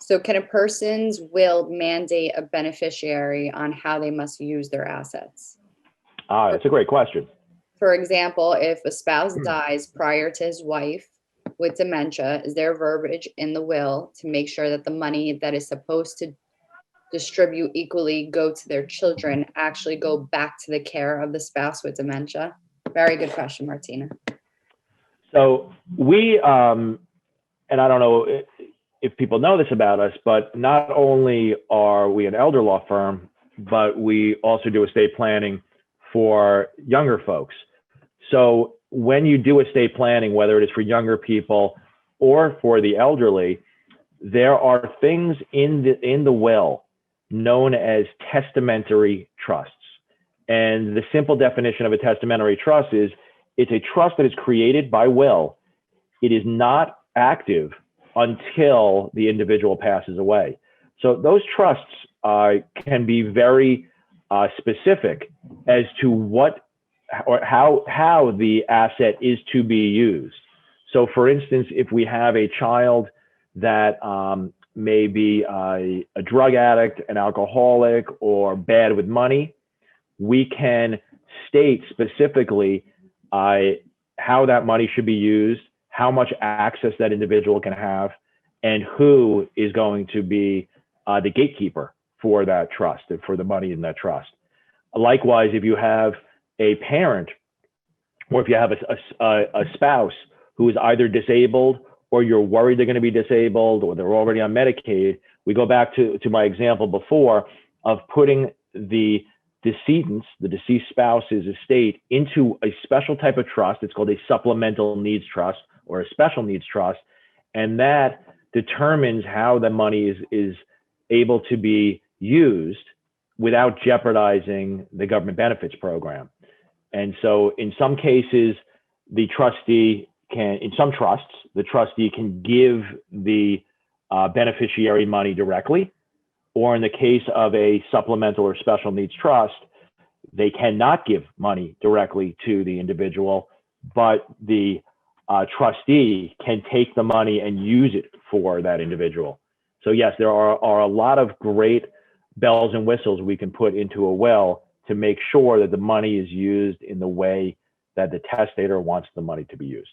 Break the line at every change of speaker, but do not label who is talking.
So can a person's will mandate a beneficiary on how they must use their assets?
That's a great question.
For example, if a spouse dies prior to his wife with dementia, is there verbiage in the will to make sure that the money that is supposed to distribute equally go to their children actually go back to the care of the spouse with dementia? Very good question, Martina.
So we, and I don't know if people know this about us, but not only are we an elder law firm, but we also do estate planning for younger folks. So when you do estate planning, whether it is for younger people or for the elderly, there are things in the will known as testamentary trusts. And the simple definition of a testamentary trust is it's a trust that is created by will. It is not active until the individual passes away. So those trusts can be very specific as to what or how the asset is to be used. So for instance, if we have a child that may be a drug addict, an alcoholic, or bad with money, we can state specifically how that money should be used, how much access that individual can have, and who is going to be the gatekeeper for that trust and for the money in that trust. Likewise, if you have a parent or if you have a spouse who is either disabled or you're worried they're going to be disabled or they're already on Medicaid, we go back to my example before of putting the decedent's, the deceased spouse's estate into a special type of trust. It's called a supplemental needs trust or a special needs trust. And that determines how the money is able to be used without jeopardizing the government benefits program. And so in some cases, the trustee can, in some trusts, the trustee can give the beneficiary money directly, or in the case of a supplemental or special needs trust, they cannot give money directly to the individual, but the trustee can take the money and use it for that individual. So yes, there are a lot of great bells and whistles we can put into a will to make sure that the money is used in the way that the testator wants the money to be used.